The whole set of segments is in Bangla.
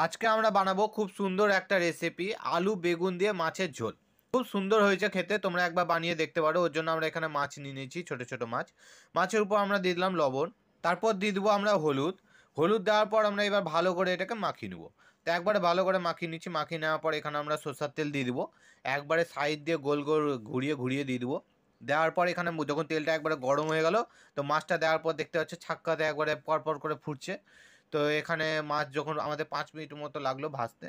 আজকে আমরা বানাবো খুব সুন্দর একটা রেসিপি, আলু বেগুন দিয়ে মাছের ঝোল। খুব সুন্দর হয়েছে খেতে, তোমরা একবার বানিয়ে দেখতে পারো। ওর জন্য আমরা এখানে মাছ নিয়ে নিয়েছি, ছোট ছোট মাছ। মাছের উপর আমরা দিয়ে দিলাম লবণ, তারপর দিয়ে দেবো আমরা হলুদ। হলুদ দেওয়ার পর আমরা এবার ভালো করে এটাকে মাখিয়ে নেবো। তো একবারে ভালো করে মাখিয়ে নিচ্ছি। মাখিয়ে নেওয়ার পর এখানে আমরা সরষের তেল দিয়ে দিব, একবারে সাইড দিয়ে গোল গোল ঘুরিয়ে ঘুরিয়ে দিয়ে দিব। দেওয়ার পর এখানে যখন তেলটা একবারে গরম হয়ে গেল, তো মাছটা দেওয়ার পর দেখতে পাচ্ছি ছাক্কাতে একবারে পরপর করে ফুটছে। তো এখানে মাছ যখন আমাদের 5 মিনিট মতো লাগলো ভাজতে,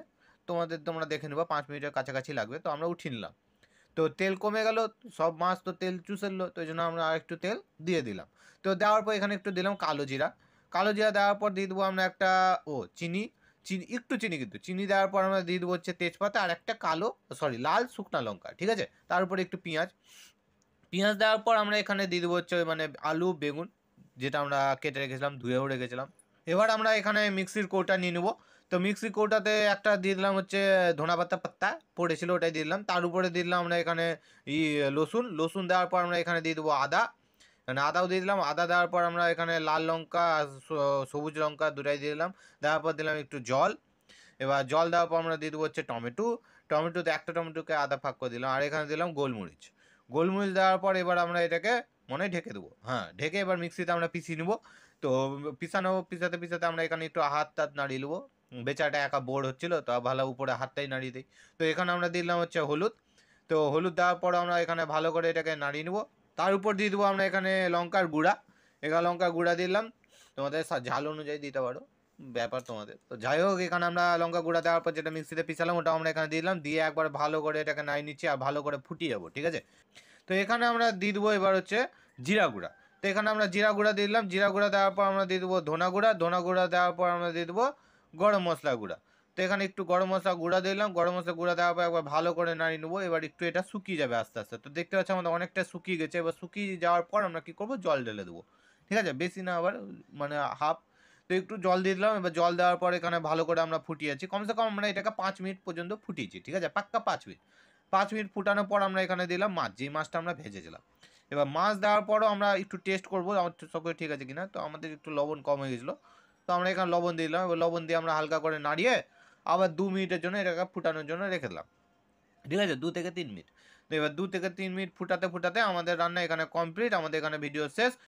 তোমরা দেখে নেবো 5 মিনিটের কাছাকাছি লাগবে। তো আমরা উঠিয়ে নিলাম। তো তেল কমে গেল, সব মাছ তো তেল চুষে নিলো, তো এই জন্য আমরা আর একটু তেল দিয়ে দিলাম। তো দেওয়ার পর এখানে একটু দিলাম কালো জিরা। কালো জিরা দেওয়ার পর দিয়ে দেবো আমরা একটা চিনি। চিনি একটু, চিনি কিন্তু চিনি দেওয়ার পর আমরা দিয়ে দেবো হচ্ছে তেজপাতা আর একটা লাল শুকনা লঙ্কা, ঠিক আছে। তার উপরে একটু পেঁয়াজ। পেঁয়াজ দেওয়ার পর আমরা এখানে দিয়ে দেবো হচ্ছে মানে আলু বেগুন, যেটা আমরা কেটে রেখেছিলাম, ধুয়েও রেখেছিলাম। এবার আমরা এখানে মিক্সির কৌটা নিয়ে নেবো। তো মিক্সির কৌটাতে একটা দিয়ে দিলাম হচ্ছে ধনেপাতা পাত্তা পড়েছিল, ওটাই দিয়ে দিলাম। তার উপরে দিয়ে দিলাম আমরা এখানে ই রসুন। রসুন দেওয়ার পর আমরা এখানে দিয়ে দেবো আদা, মানে আদাও দিয়ে দিলাম। আদা দেওয়ার পর আমরা এখানে লাল লঙ্কা আর সবুজ লঙ্কা দুটাই দিয়ে দিলাম। দেওয়ার পর দিলাম একটু জল। এবার জল দেওয়ার পর আমরা দিয়ে দেবো হচ্ছে টমেটো। টমেটোতে একটা টমেটোকে আধা ফাঁক করে দিলাম, আর এখানে দিলাম গোলমরিচ। গোলমরিচ দেওয়ার পর এবার আমরা এটাকে মনে হয় ঢেকে দেবো। হ্যাঁ, ঢেকে এবার মিক্সিতে আমরা পিষিয়ে নেবো। তো পিছাতে পিছাতে আমরা এখানে একটু হাত টাত নাড়িয়ে নেবো। বেচাটা একা বোর হচ্ছিলো, তো ভালো উপরে হাতটাই নাড়িয়ে দিই। তো এখানে আমরা দিলাম হচ্ছে হলুদ। তো হলুদ দেওয়ার পর আমরা এখানে ভালো করে এটাকে নাড়িয়ে নেবো। তার উপর দিয়ে দেবো আমরা এখানে লঙ্কার গুঁড়া। এখানে লঙ্কার গুঁড়া দিলাম, তোমাদের ঝাল অনুযায়ী দিতে পারো, ব্যাপার তোমাদের। তো যাই হোক, এখানে আমরা লঙ্কা গুঁড়া দেওয়ার পর যেটা মিক্সিতে পিছালাম ওটা আমরা এখানে দিয়ে দিলাম। দিয়ে একবার ভালো করে এটাকে নাড়িয়ে নিচ্ছি আর ভালো করে ফুটিয়ে যাবো, ঠিক আছে। তো এখানে আমরা দিয়ে দেবো এবার হচ্ছে জিরা গুঁড়া। তো এখানে আমরা জিরা গুঁড়া দিয়ে দিলাম। জিরা গুঁড়া দেওয়ার পর আমরা দিয়ে দেবো ধনা গুঁড়া। ধনা গুঁড়া দেওয়ার পর আমরা দিয়ে দেবো গরম মশলা গুঁড়া। তো এখানে একটু গরম মশলা গুঁড়া দিলাম। গরম মশলা গুঁড়া দেওয়ার পর একবার ভালো করে নাড়িয়ে নেবো। এবার একটু এটা শুকিয়ে যাবে আস্তে আস্তে। তো দেখতে পাচ্ছি আমাদের অনেকটা শুকিয়ে গেছে। এবার শুকিয়ে যাওয়ার পর আমরা কী করবো, জল ঢেলে দেবো, ঠিক আছে। বেশি না, আবার মানে হাফ। তো একটু জল দিয়ে দিলাম। এবার জল দেওয়ার পর এখানে ভালো করে আমরা ফুটিয়েছি, কমসে কম আমরা এটাকে 5 মিনিট পর্যন্ত ফুটিয়েছি, ঠিক আছে, পাক্কা 5 মিনিট। 5 মিনিট ফুটানোর পর আমরা এখানে দিলাম মাছ, যেই মাছটা আমরা ভেজেছিলাম। এবার মাছ দেওয়ার পরও আমরা একটু টেস্ট করবো আমার সব কিছু ঠিক আছে কিনা। তো আমাদের একটু লবণ কম হয়ে গেছিলো, তো আমরা এখানে লবণ দিয়ে দিলাম। এবার লবণ দিয়ে আমরা হালকা করে নাড়িয়ে আবার 2 মিনিটের জন্য এটাকে ফুটানোর জন্য রেখে দিলাম, ঠিক আছে, 2 থেকে 3 মিনিট। তো এবার 2 থেকে 3 মিনিট ফুটাতে ফুটাতে আমাদের রান্না এখানে কমপ্লিট, আমাদের এখানে ভিডিও শেষ।